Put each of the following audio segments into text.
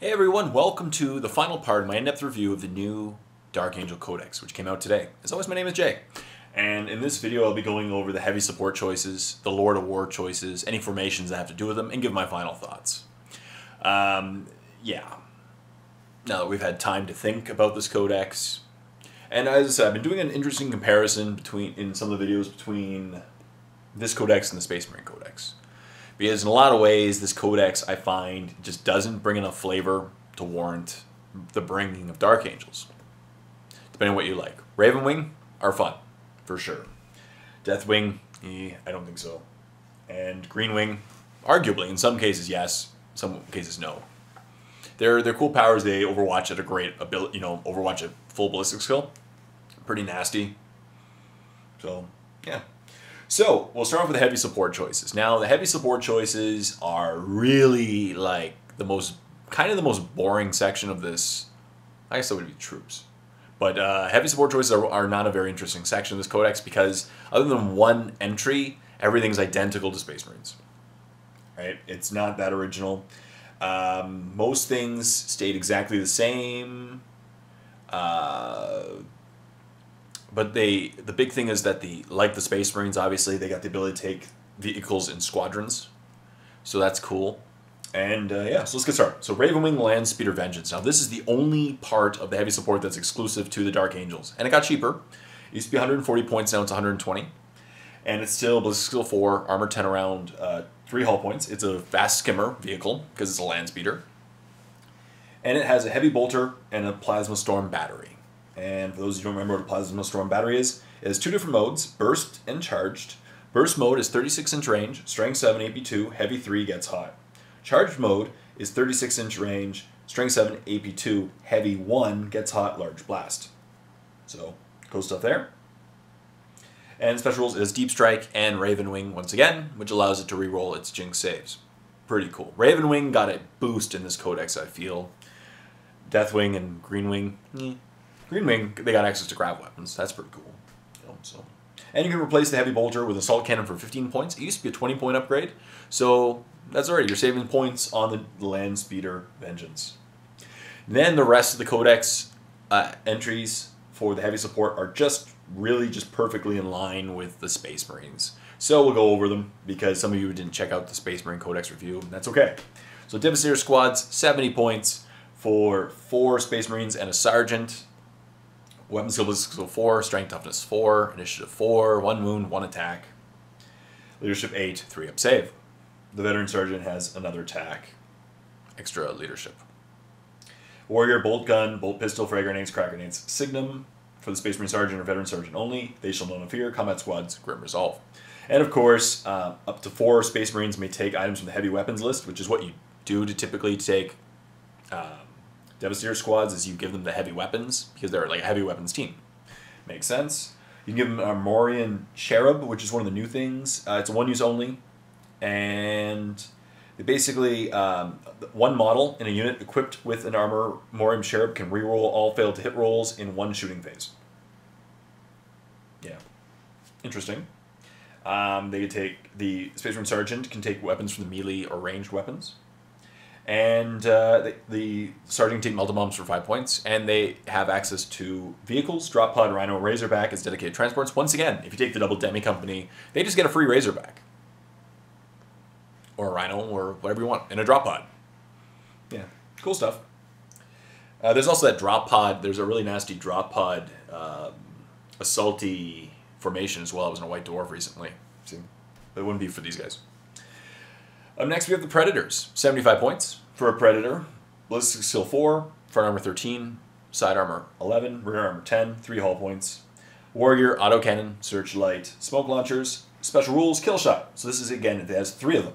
Hey everyone, welcome to the final part of my in-depth review of the new Dark Angel Codex, which came out today. As always, my name is Jay. And in this video, I'll be going over the heavy support choices, the Lord of War choices, any formations that have to do with them, and give my final thoughts. Yeah. Now that we've had time to think about this codex, and as I said, I've been doing an interesting comparison in some of the videos between this codex and the Space Marine Codex. Because in a lot of ways, this codex, I find, just doesn't bring enough flavor to warrant the bringing of Dark Angels. Depending on what you like. Ravenwing are fun, for sure. Deathwing, I don't think so. And Greenwing, arguably, in some cases, yes. Some cases, no. They're cool powers. They Overwatch at a great ability, Overwatch at full ballistic skill. Pretty nasty. So, yeah. So, we'll start off with the heavy support choices. Now, the heavy support choices are really, like, the most boring section of this. I guess that would be troops. But heavy support choices are not a very interesting section of this codex because, other than one entry, everything's identical to Space Marines. Right? It's not that original. Most things stayed exactly the same. But the big thing is that like the Space Marines, obviously, they got the ability to take vehicles in squadrons. So that's cool. And yeah, so let's get started. So Ravenwing Land Speeder Vengeance. Now this is the only part of the heavy support that's exclusive to the Dark Angels. And it got cheaper. It used to be 140 points, now it's 120. And it's still Ballistic Skill 4, Armor 10 around, 3 hull points. It's a fast skimmer vehicle because it's a land speeder. And it has a heavy bolter and a plasma storm battery. And for those who don't remember what a plasma storm battery is, it has two different modes, burst and charged. Burst mode is 36-inch range, strength 7, AP2, heavy 3 gets hot. Charged mode is 36-inch range, strength 7, AP2, heavy 1 gets hot, large blast. So, cool stuff there. And special rules is Deep Strike and Ravenwing once again, which allows it to reroll its Jinx saves. Pretty cool. Ravenwing got a boost in this codex, I feel. Deathwing and Greenwing, Greenwing, they got access to grav weapons. That's pretty cool. And you can replace the heavy bolter with assault cannon for 15 points. It used to be a 20-point upgrade, so that's alright. You're saving points on the Land Speeder Vengeance. Then the rest of the codex entries for the heavy support are really perfectly in line with the Space Marines. So we'll go over them because some of you didn't check out the Space Marine Codex review, and that's okay. So Devastator Squads, 70 points for 4 Space Marines and a Sergeant. Weapon skill, ballistic skill 4, strength toughness 4, initiative 4, 1 wound, 1 attack. Leadership 8, 3 up save. The veteran sergeant has another attack, extra leadership. Warrior, bolt gun, bolt pistol, frag grenades, crack grenades, signum for the Space Marine sergeant or veteran sergeant only. They shall know no fear. Combat squads, grim resolve. And of course, up to 4 Space Marines may take items from the heavy weapons list, which is what you do to typically take Devastator squads, is you give them the heavy weapons because they're like a heavy weapons team. Makes sense. You can give them a Morian Cherub, which is one of the new things. It's a one-use only, and they basically one model in a unit equipped with an armor Morian Cherub can reroll all failed to hit rolls in 1 shooting phase. Yeah, interesting. They could take the Space Marine Sergeant can take weapons from the melee or ranged weapons. And the Sergeant can take multi-bombs for 5 points, and they have access to vehicles, Drop Pod, Rhino, Razorback as dedicated transports. Once again, if you take the Double Demi Company, they just get a free Razorback. Or a Rhino, or whatever you want, and a Drop Pod. Yeah, cool stuff. There's also that Drop Pod, there's a really nasty Drop Pod assaulty formation as well. I was in a White Dwarf recently. See, it wouldn't be for these guys. Up next, we have the Predators. 75 points for a Predator. Ballistic Skill 4, Front Armor 13, Side Armor 11, Rear Armor 10, 3 hull points. Warrior, Autocannon, Searchlight, Smoke Launchers. Special rules, Kill Shot. So this is, again, it has 3 of them.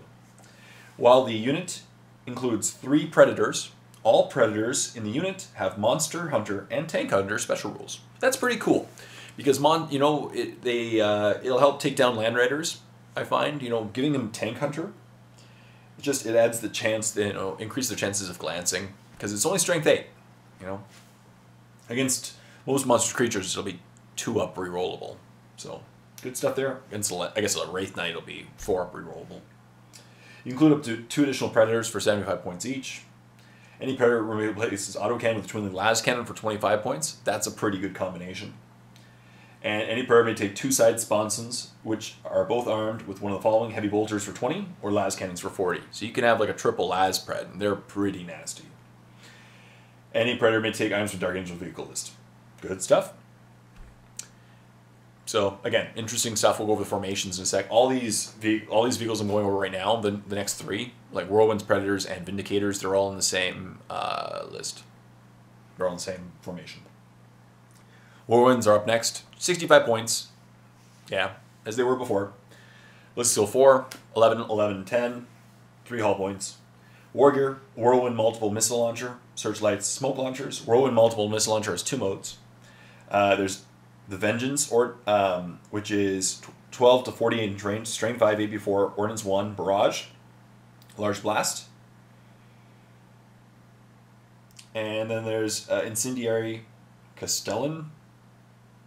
While the unit includes 3 Predators, all Predators in the unit have Monster Hunter and Tank Hunter special rules. That's pretty cool. Because, it'll help take down Land Raiders, I find. Giving them Tank Hunter, it adds the chance, increase their chances of glancing, because it's only strength 8, Against most monster creatures, it'll be 2 up rerollable. So, good stuff there. Against, I guess, a Wraith Knight, it'll be 4 up rerollable. You include up to 2 additional Predators for 75 points each. Any Predator may replace his auto cannon with a twin-linked las cannon for 25 points. That's a pretty good combination. And any Predator may take 2 side sponsons, which are both armed with one of the following: heavy bolters for 20 or las cannons for 40. So you can have like a triple las pred, and they're pretty nasty. Any Predator may take items from Dark Angels vehicle list. Good stuff. So again, interesting stuff. We'll go over the formations in a sec. All these vehicles I'm going over right now, the next 3, like Whirlwinds, Predators, and Vindicators, they're all in the same list. They're all in the same formation. Whirlwinds are up next. 65 points. Yeah, as they were before. Let's go 4, 11, 11, 10. 3 hull points. Wargear, Whirlwind multiple missile launcher. Searchlights, smoke launchers. Whirlwind multiple missile launcher has 2 modes. There's the Vengeance, which is 12 to 48 inch range. Strength 5, AP4, Ordnance 1, Barrage. Large Blast. And then there's Incendiary Castellan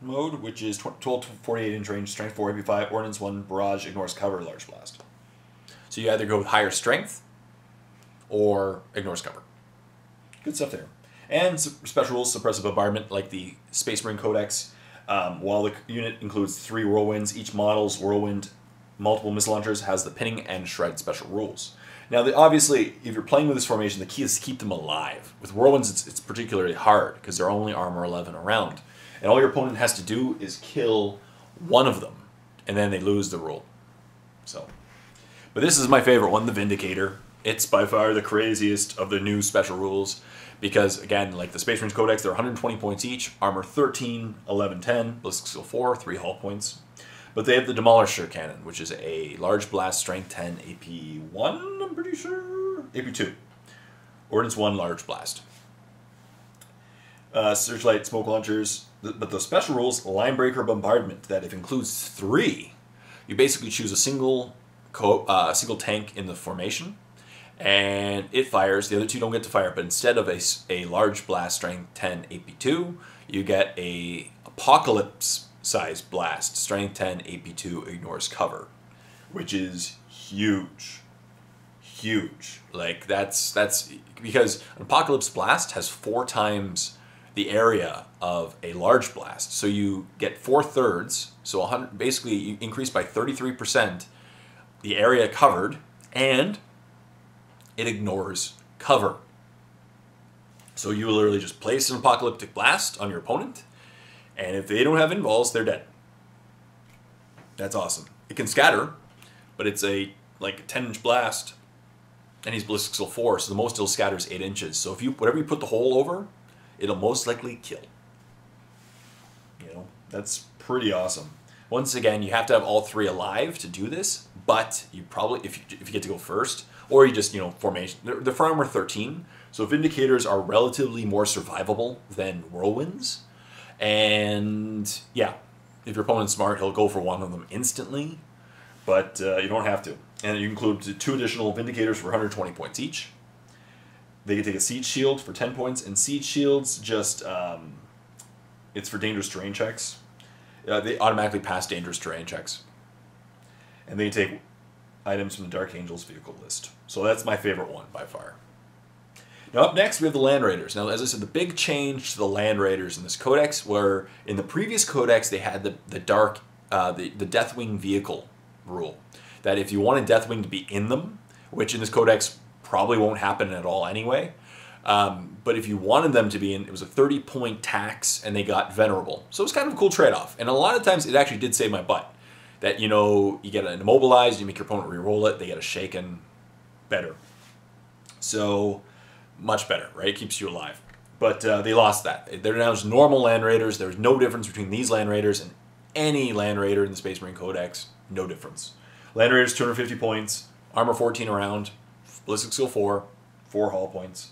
mode, which is 12 to 48 inch range, strength 4, AP5, Ordnance 1, Barrage, ignores cover, large blast. So you either go with higher strength or ignores cover. Good stuff there. And special rules, suppressive bombardment, like the Space Marine Codex. While the unit includes 3 Whirlwinds, each model's Whirlwind multiple missile launchers has the pinning and shred special rules. Now, obviously, if you're playing with this formation, the key is to keep them alive. With Whirlwinds, it's particularly hard because they're only armor 11 around. And all your opponent has to do is kill one of them, and then they lose the rule. So, but this is my favorite one, the Vindicator. It's by far the craziest of the new special rules because, again, like the Space Marines Codex, they're 120 points each, armor 13, 11, 10, ballistic skill 4, 3 hull points. But they have the Demolisher Cannon, which is a large blast, strength 10, AP1, I'm pretty sure? AP2. Ordnance 1, large blast. Searchlight, smoke launchers. But the special rules, line breaker bombardment, that if it includes 3, you basically choose a single tank in the formation, and it fires. The other 2 don't get to fire, but instead of a large blast strength 10 AP2, you get a apocalypse size blast strength 10 AP2 ignores cover, which is huge. Huge. Like that's because an apocalypse blast has 4 times the area of a large blast. So you get 4/3, so 100, basically you increase by 33% the area covered, and it ignores cover. So you literally just place an apocalyptic blast on your opponent, and if they don't have invols, they're dead. That's awesome. It can scatter, but it's like a 10-inch blast, and he's ballistic skill 4, so the most it'll scatter is 8 inches. So if whatever you put the hole over, it'll most likely kill. You know, that's pretty awesome. Once again, you have to have all 3 alive to do this, but you probably, if you get to go first, or you just, formation, they're for armor 13, so Vindicators are relatively more survivable than Whirlwinds, and yeah, if your opponent's smart, he'll go for one of them instantly, but you don't have to. And you include 2 additional Vindicators for 120 points each. They can take a Siege Shield for 10 points, and Siege Shields just, it's for dangerous terrain checks. They automatically pass dangerous terrain checks. And they take items from the Dark Angels vehicle list. So that's my favorite one by far. Now up next we have the Land Raiders. Now as I said, the big change to the Land Raiders in this codex were, in the previous codex they had the Deathwing vehicle rule. That if you wanted Deathwing to be in them, which in this codex probably won't happen at all anyway, but if you wanted them to be in, it was a 30-point tax, and they got Venerable. So it was kind of a cool trade-off. And a lot of times it actually did save my butt. That, you get an Immobilized, you make your opponent re-roll it, they get a Shaken, better. So, much better, right? It keeps you alive. But they lost that. They're now just normal Land Raiders. There's no difference between these Land Raiders and any Land Raider in the Space Marine Codex. No difference. Land Raiders, 250 points, armor 14 around, ballistic skill 4, 4 hull points.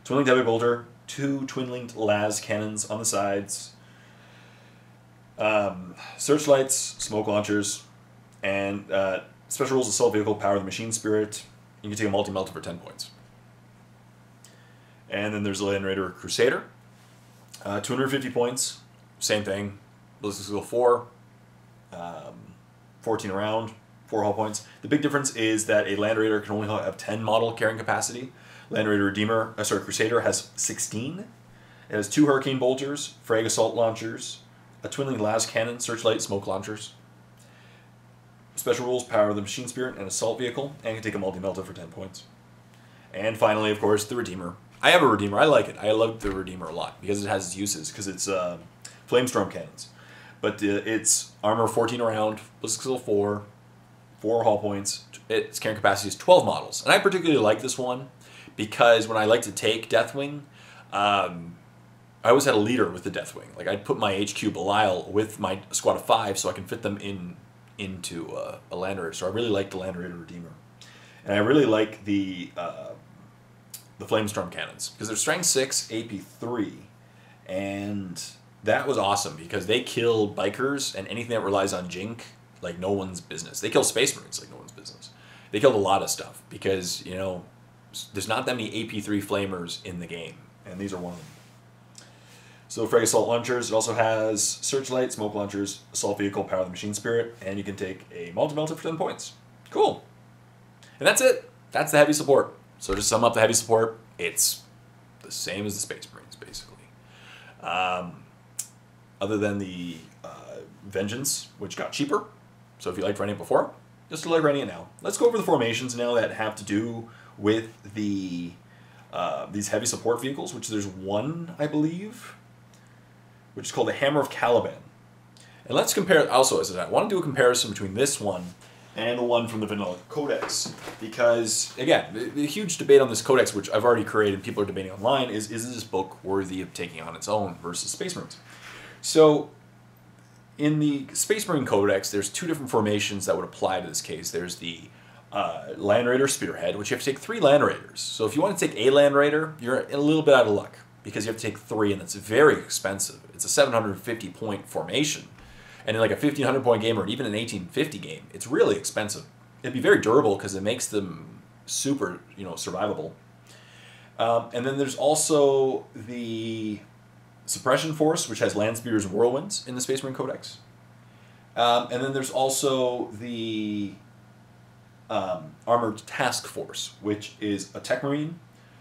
Twin-linked heavy bolter, 2 twin-linked las cannons on the sides, searchlights, smoke launchers, and special rules: assault vehicle, power the machine spirit. You can take a multi-melter for 10 points. And then there's the Land Raider Crusader, 250 points, same thing, ballistic skill 4, 14 around, 4 hull points. The big difference is that a Land Raider can only have 10 model carrying capacity. Land Raider Redeemer, Crusader has 16. It has 2 Hurricane Bolters, Frag Assault Launchers, a Twin-Link Las Cannon, Searchlight, Smoke Launchers. Special rules, Power of the Machine Spirit, and Assault Vehicle, and can take a multi-melta for 10 points. And finally, of course, the Redeemer. I have a Redeemer. I like it. I love the Redeemer a lot because it has its uses, because it's Flamestorm Cannons. But it's armor 14 around, ballistic skill 4, 4 hull points. Its carrying capacity is 12 models. And I particularly like this one because when I like to take Deathwing, I always had a leader with the Deathwing. Like, I'd put my HQ Belial with my squad of 5 so I can fit them into a Land Raider. So I really like the Land Raider Redeemer. And I really like the Flamestorm Cannons because they're strength 6, AP 3, and that was awesome because they kill bikers and anything that relies on Jink like no one's business. They kill Space Marines like no one's business. They killed a lot of stuff because, you know, there's not that many AP 3 flamers in the game, and these are one of them. So Frag Assault Launchers, it also has Searchlight, Smoke Launchers, Assault Vehicle, Power of the Machine Spirit, and you can take a multi-melta for 10 points. Cool. And that's it. That's the heavy support. So to sum up the heavy support, it's the same as the Space Marines, basically. Other than the Vengeance, which got cheaper. So if you liked running it before, just like running it now. Let's go over the formations now that have to do with the these heavy support vehicles, which there's one, I believe, which is called the Hammer of Caliban. And let's compare, also as I want to do a comparison between this one and the one from the Vanilla Codex, because, again, the huge debate on this Codex, which I've already created, people are debating online, is this book worthy of taking on its own versus Space Marines? So, in the Space Marine Codex, there's 2 different formations that would apply to this case. There's the Land Raider Spearhead, which you have to take 3 Land Raiders. So if you want to take a Land Raider, you're a little bit out of luck, because you have to take 3, and it's very expensive. It's a 750-point formation. And in like a 1500-point game or even an 1850 game, it's really expensive. It'd be very durable because it makes them super, you know, survivable. And then there's also the Suppression Force, which has Land Spears and Whirlwinds in the Space Marine Codex. And then there's also the Armored Task Force, which is a Tech Marine,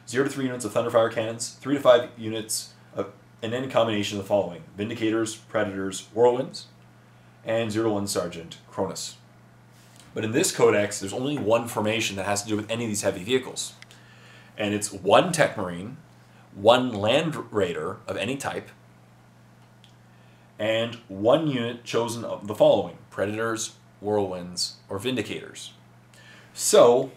0 to 3 units of Thunderfire Cannons, 3 to 5 units of, and any combination of the following: Vindicators, Predators, Whirlwinds, and 0 to 1 Sergeant Cronus. But in this codex, there's only one formation that has to do with any of these heavy vehicles. And it's 1 Tech Marine, 1 Land Raider of any type, and 1 unit chosen of the following: Predators, Whirlwinds, or Vindicators. So,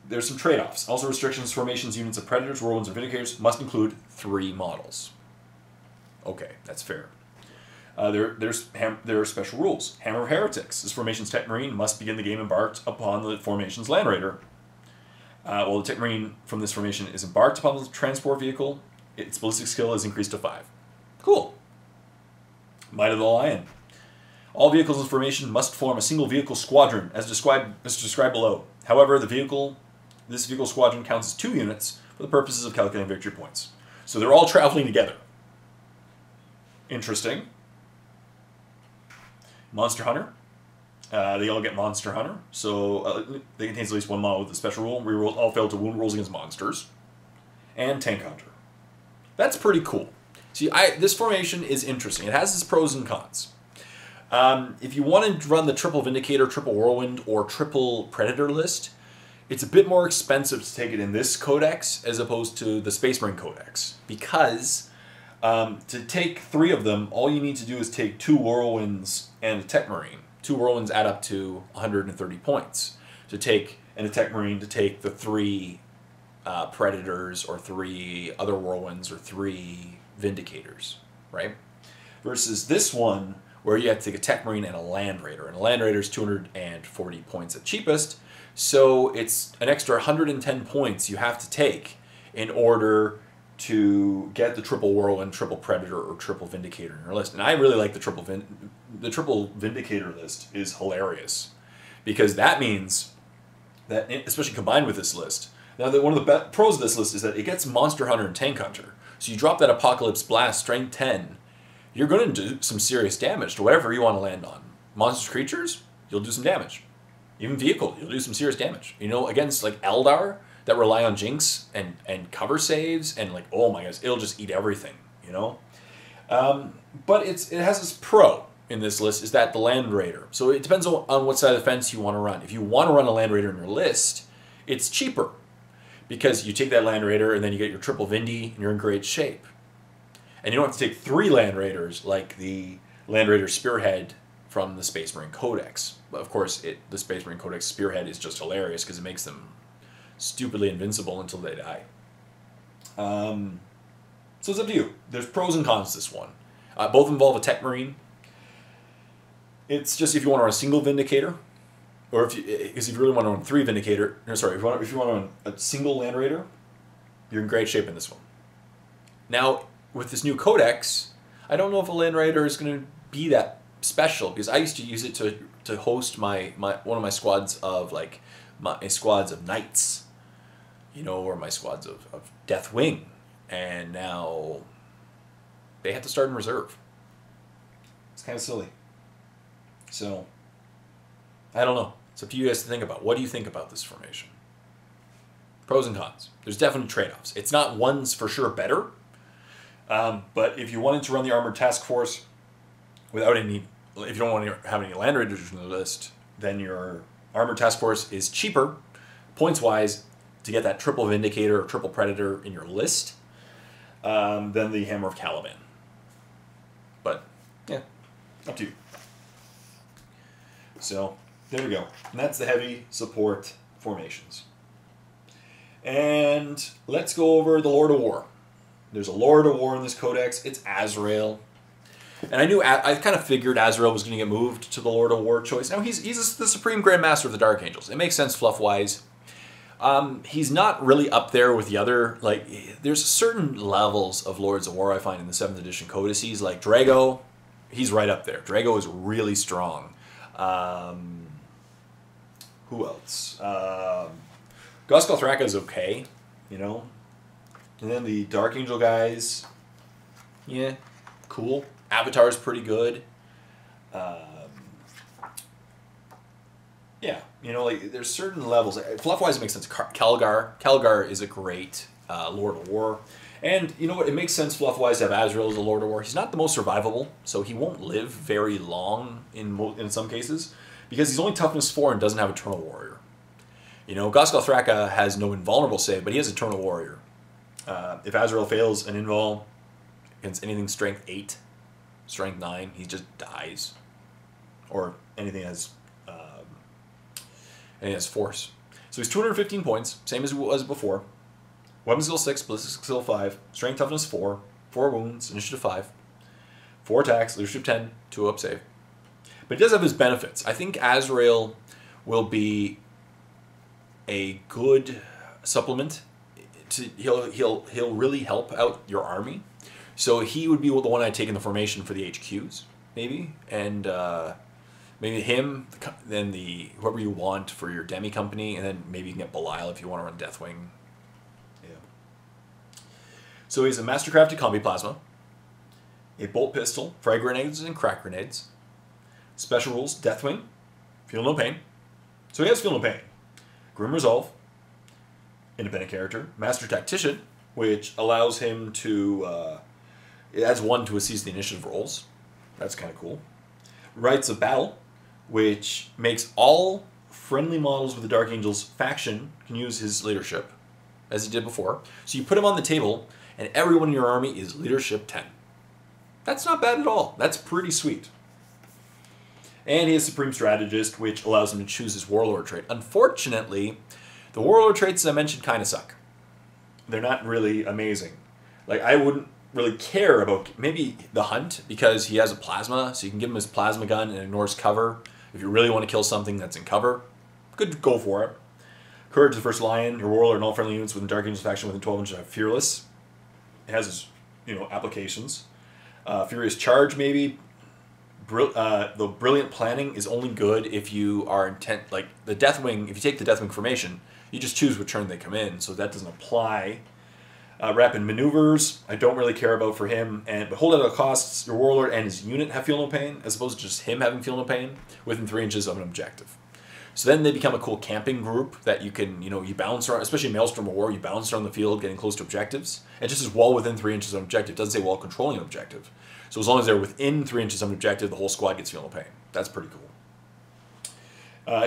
there's some trade-offs. Also, restrictions: formations, units of Predators, Whirlwinds, or Vindicators must include 3 models. Okay, that's fair. There are special rules. Hammer of Heretics. This formation's Tech Marine must begin the game embarked upon the formation's Land Raider. While the Tech Marine from this formation is embarked upon the transport vehicle, its ballistic skill is increased to 5. Cool. Might of the Lion. All vehicles in formation must form a single vehicle squadron, as described below. However, this vehicle squadron counts as 2 units for the purposes of calculating victory points. So they're all traveling together. Interesting. Monster Hunter. They all get Monster Hunter, so they contains at least 1 model with a special rule. Reroll all failed to wound rolls against monsters. And Tank Hunter. That's pretty cool. See, this formation is interesting. It has its pros and cons. If you want to run the triple Vindicator, triple Whirlwind, or triple Predator list, it's a bit more expensive to take it in this codex as opposed to the Space Marine Codex. Because to take 3 of them, all you need to do is take 2 Whirlwinds and a Tech Marine. 2 Whirlwinds add up to 130 points. And a Tech Marine to take the 3 Predators, or 3 other Whirlwinds, or 3 Vindicators, right? Versus this one, where you have to take a Tech Marine and a Land Raider. And a Land Raider is 240 points at cheapest, so it's an extra 110 points you have to take in order to get the triple Whirlwind, triple Predator, or triple Vindicator in your list. And I really like the triple Vindicator list is hilarious, because that means that, especially combined with this list, now one of the pros of this list is that it gets Monster Hunter and Tank Hunter. So you drop that Apocalypse Blast, Strength 10, you're going to do some serious damage to whatever you want to land on. Monsters, creatures, you'll do some damage. Even vehicle, you'll do some serious damage. You know, against like Eldar, that rely on Jinx and cover saves, and like, oh my gosh, it'll just eat everything, you know? But it has this pro in this list, is that the Land Raider. So it depends on what side of the fence you want to run. If you want to run a Land Raider in your list, it's cheaper, because you take that Land Raider and then you get your triple Vindy and you're in great shape. And you don't have to take 3 Land Raiders like the Land Raider Spearhead from the Space Marine Codex. But of course, the Space Marine Codex Spearhead is just hilarious because it makes them stupidly invincible until they die. So it's up to you. There's pros and cons to this one. Both involve a Tech Marine. It's just if you want to run a single Vindicator, or because if you really want to run 3 Vindicator, no, sorry, if you want to run a single Land Raider, you're in great shape in this one. Now, with this new Codex, I don't know if a Land Raider is going to be that special, because I used to use it to host one of my squads of my squads of Knights, you know, or my squads of Deathwing, and now they have to start in reserve. It's kind of silly. So, I don't know. It's up to you guys to think about. What do you think about this formation? Pros and cons. There's definitely trade-offs. It's not one's for sure better, but if you wanted to run the Armored Task Force without any, if you don't want to have any Land Raiders on the list, then your Armored Task Force is cheaper, points-wise, to get that triple Vindicator or triple Predator in your list than the Hammer of Caliban. But, yeah, up to you. So, there we go. And that's the heavy support formations. And let's go over the Lord of War. There's a Lord of War in this codex. It's Azrael. And I kind of figured Azrael was going to get moved to the Lord of War choice. Now, he's the Supreme Grand Master of the Dark Angels. It makes sense fluff-wise. He's not really up there with the other, there's certain levels of Lords of War I find in the 7th edition codices, like Drago, he's right up there. Drago is really strong. Who else? Goscal Thraka is okay, you know. And then the Dark Angel guys, yeah, cool. Avatar is pretty good. Yeah, you know, there's certain levels. Fluff-wise, it makes sense. Calgar is a great Lord of War. And you know what? It makes sense fluff-wise to have Azrael as a Lord of War. He's not the most survivable, so he won't live very long in some cases, because he's only toughness 4 and doesn't have Eternal Warrior. You know, Goscal Thraka has no invulnerable save, but he has Eternal Warrior. If Azrael fails an invul against anything strength 8, strength 9, he just dies. Or anything has force. So he's 215 points, same as it was before. Weapon skill 6, ballistic skill 5, strength toughness 4, 4 wounds, initiative 5, 4 attacks, leadership 10, 2 up save. But he does have his benefits. I think Azrael will be a good supplement. He'll really help out your army. So he would be the one I'd take in the formation for the HQs, maybe, and maybe him, then whoever you want for your demi company, and then maybe you can get Belial if you want to run Deathwing. Yeah. So he's a mastercrafted combi plasma, a bolt pistol, frag grenades and crack grenades. Special rules: Deathwing, feel no pain. So he has feel no pain. Grim Resolve, independent character. Master Tactician, which allows him to it adds 1 to seize the initiative rolls. That's kind of cool. Rites of Battle, which makes all friendly models with the Dark Angels faction can use his leadership, as he did before. So you put him on the table, and everyone in your army is leadership 10. That's not bad at all. That's pretty sweet. And he is Supreme Strategist, which allows him to choose his Warlord trait. Unfortunately, the Warlord traits, as I mentioned, kind of suck. They're not really amazing. I wouldn't really care about maybe the Hunt, because he has a plasma, so you can give him his plasma gun and ignores cover. If you really want to kill something that's in cover, good to go for it. Courage, the First Lion, your Warlord and all friendly units within Dark Angels faction within 12 inches have Fearless. It has his, applications. Furious Charge, maybe. The Brilliant Planning is only good if you are intent, the Deathwing, if you take the Deathwing formation, you just choose what turn they come in, so that doesn't apply. Rapid Maneuvers, I don't really care about for him, but hold at all costs, your Warlord and his unit have feel no pain, as opposed to just him having feel no pain, within 3 inches of an objective. So then they become a cool camping group that you can, you bounce around, especially in Maelstrom of War, you bounce around the field getting close to objectives. It just says while within 3 inches of an objective. It doesn't say while controlling an objective. So as long as they're within 3 inches of an objective, the whole squad gets feel no pain. That's pretty cool.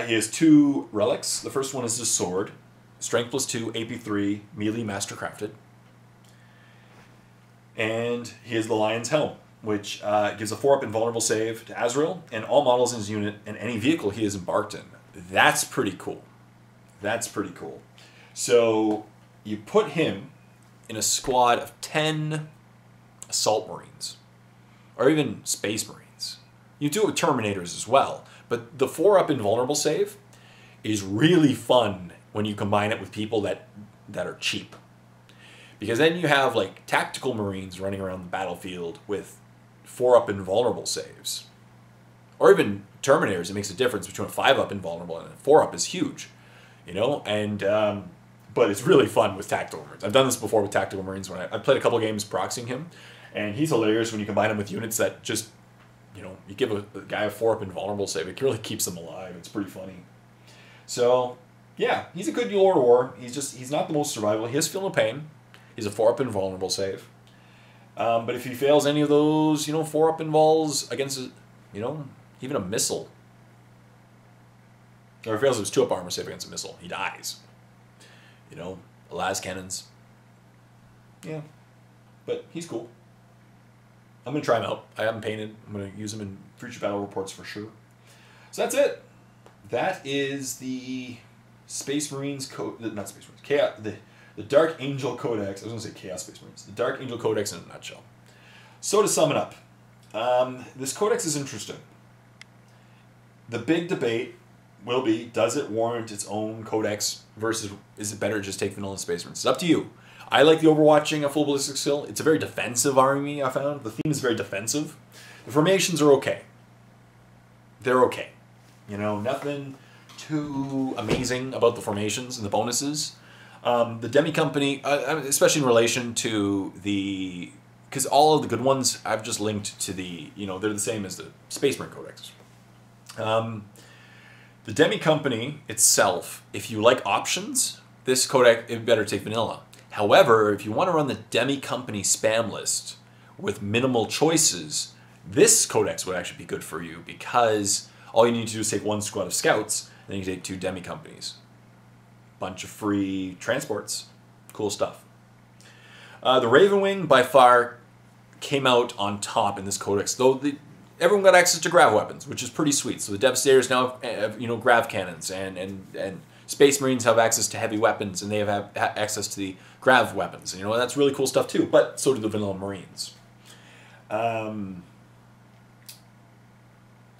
He has 2 relics. The first one is his sword. Strength +2, AP3, melee mastercrafted. And he has the Lion's Helm, which gives a 4-up invulnerable save to Azrael and all models in his unit and any vehicle he is embarked in. That's pretty cool. That's pretty cool. So you put him in a squad of 10 Assault Marines, or even Space Marines. You do it with Terminators as well, but the 4-up invulnerable save is really fun when you combine it with people that are cheap. Because then you have like tactical Marines running around the battlefield with 4-up invulnerable saves. Or even Terminators, it makes a difference between a 5-up invulnerable and a 4-up is huge. And but it's really fun with tactical Marines. I've done this before with tactical Marines when I played a couple games proxying him, and he's hilarious when you combine him with units that just, you give a guy a 4-up invulnerable save. It really keeps them alive. It's pretty funny. So, yeah, he's a good Lord of War. He's not the most survivable. He has feel no pain. He's a 4-up invulnerable save. But if he fails any of those, 4-up invuls against, even a missile, or if he fails his 2-up armor save against a missile, he dies. Las cannons. Yeah. But he's cool. I'm going to try him out. I haven't painted. I'm going to use him in future battle reports for sure. So that's it. That is the Space Marines not Space Marines. Chaos, the Dark Angel Codex. I was going to say Chaos Space Marines. The Dark Angel Codex in a nutshell. So to sum it up, this codex is interesting. The big debate will be, does it warrant its own codex versus is it better to just take vanilla Space Marines? It's up to you. I like the overwatching a full ballistic skill. It's a very defensive army, I found. The theme is very defensive. The formations are okay. They're okay. Nothing too amazing about the formations and the bonuses. The Demi Company, especially in relation to the... Because all of the good ones, I've just linked to the... they're the same as the Space Marine Codex. The Demi Company itself, if you like options, this codex, it better take vanilla. However, if you want to run the Demi Company spam list with minimal choices, this codex would actually be good for you because all you need to do is take 1 squad of scouts, and then you take 2 Demi Companies. Bunch of free transports. Cool stuff. The Raven Wing, by far, came out on top in this codex, though everyone got access to grav weapons, which is pretty sweet. So the Devastators now have grav cannons, and Space Marines have access to heavy weapons, and they have access to the grav weapons. And that's really cool stuff too, but so do the vanilla Marines. The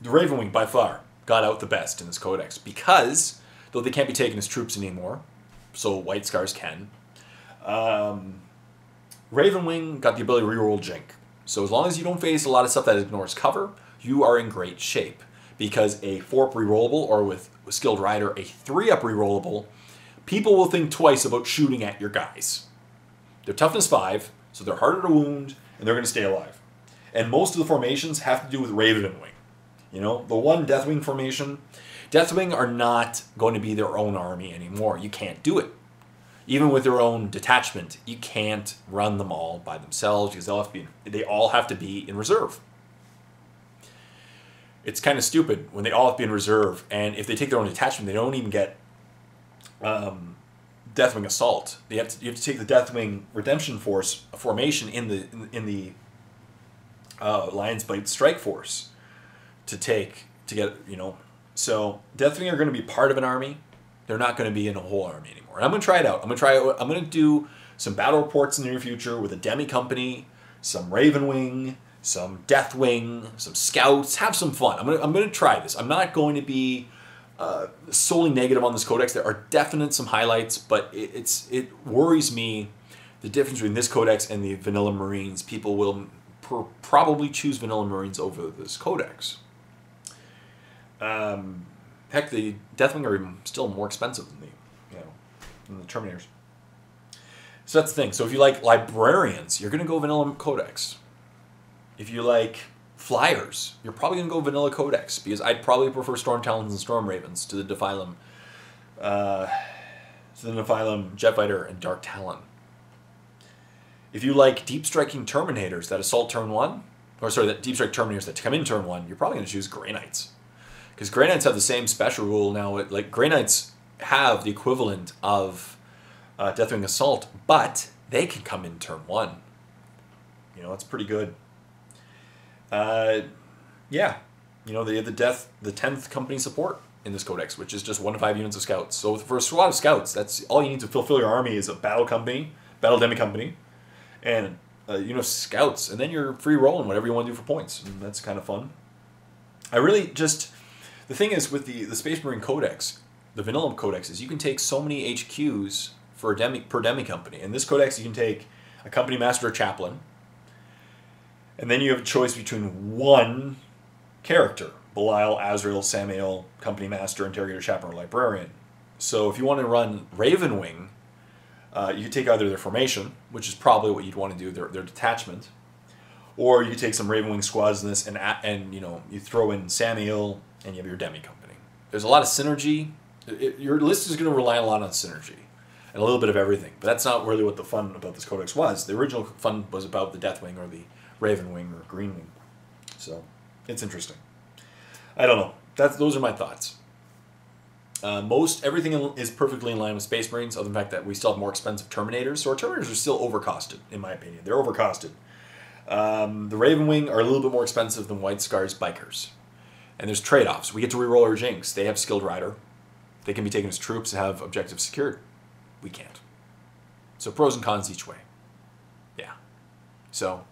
Raven Wing, by far, got out the best in this codex because, though they can't be taken as troops anymore, so White Scars can, Raven Wing got the ability to reroll Jink. So as long as you don't face a lot of stuff that ignores cover, you are in great shape. Because a 4-up rerollable, or with Skilled Rider, a 3-up rerollable, people will think twice about shooting at your guys. They're toughness 5, so they're harder to wound, and they're going to stay alive. And most of the formations have to do with Raven Wing. The one Deathwing formation, Deathwing are not going to be their own army anymore. You can't do it. Even with their own detachment, you can't run them all by themselves because they all have to be in reserve. It's kind of stupid when they all have to be in reserve, and if they take their own detachment, they don't even get Deathwing Assault. You have to take the Deathwing Redemption Force formation in the Lion's Bite Strike Force to get. So Deathwing are going to be part of an army. They're not going to be in a whole army anymore. And I'm going to try it out. I'm going to do some battle reports in the near future with a Demi Company, some Raven Wing, some Deathwing, some Scouts. Have some fun. I'm going to try this. I'm not going to be solely negative on this codex. There are definite some highlights, but it worries me the difference between this codex and the Vanilla Marines. People will probably choose Vanilla Marines over this codex. Heck, the Deathwing are still more expensive than the Terminators. So that's the thing. So if you like Librarians, you're going to go Vanilla Codex. If you like flyers, you're probably going to go Vanilla Codex, because I'd probably prefer Storm Talons and Storm Ravens to the Defilum, Jet Fighter, and Dark Talon. If you like deep striking Terminators that assault turn 1, or sorry, that deep strike Terminators that come in turn 1, you're probably going to choose Grey Knights. Because Grey Knights have the same special rule now. Like, Grey Knights have the equivalent of Deathwing Assault, but they can come in turn 1. You know, that's pretty good. Yeah. You know, they have the 10th company support in this codex, which is just 1 to 5 units of scouts. So for a squad of scouts, that's all you need to fulfill your army is a battle demi company, and you know, scouts, and then you're free rolling whatever you want to do for points, and that's kind of fun. I really just, the thing is with the Space Marine Codex, the Vanilla Codex, is you can take so many HQs for per demi company. In this codex, you can take a company master or chaplain, and then you have a choice between one character: Belial, Azrael, Samael, company master, interrogator, chaplain, or librarian. So if you want to run Ravenwing, you could take either their formation, which is probably what you'd want to do, their detachment, or you could take some Ravenwing squads in this, and you know, you throw in Samael, and you have your demi company. There's a lot of synergy. Your list is going to rely a lot on synergy and a little bit of everything, but that's not really what the fun about this codex was. The original fun was about the Deathwing or the Ravenwing or Greenwing. So it's interesting. I don't know. Those are my thoughts. Everything is perfectly in line with Space Marines, other than the fact that we still have more expensive Terminators. So our Terminators are still overcosted, in my opinion. They're overcosted. The Ravenwing are a little bit more expensive than White Scar's Bikers. And there's trade-offs. We get to reroll our Jinx. They have Skilled Rider. They can be taken as troops and have objectives secured. We can't. So pros and cons each way. Yeah. So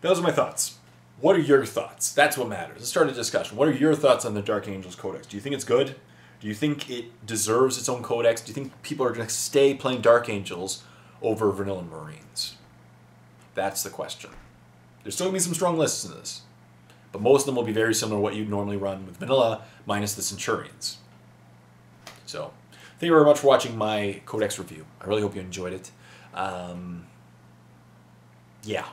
those are my thoughts. What are your thoughts? That's what matters. Let's start a discussion. What are your thoughts on the Dark Angels Codex? Do you think it's good? Do you think it deserves its own codex? Do you think people are going to stay playing Dark Angels over Vanilla Marines? That's the question. There's still going to be some strong lists in this, but most of them will be very similar to what you'd normally run with Vanilla, minus the Centurions. So, thank you very much for watching my codex review. I really hope you enjoyed it. Yeah.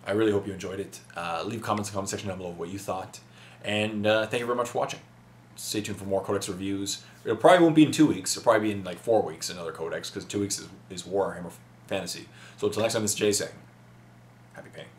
I really hope you enjoyed it. Leave comments in the comment section down below of what you thought. And thank you very much for watching. Stay tuned for more codex reviews. It probably won't be in 2 weeks. It'll probably be in like 4 weeks, another codex, because 2 weeks is Warhammer Fantasy. So until next time, this is Jay saying, happy painting.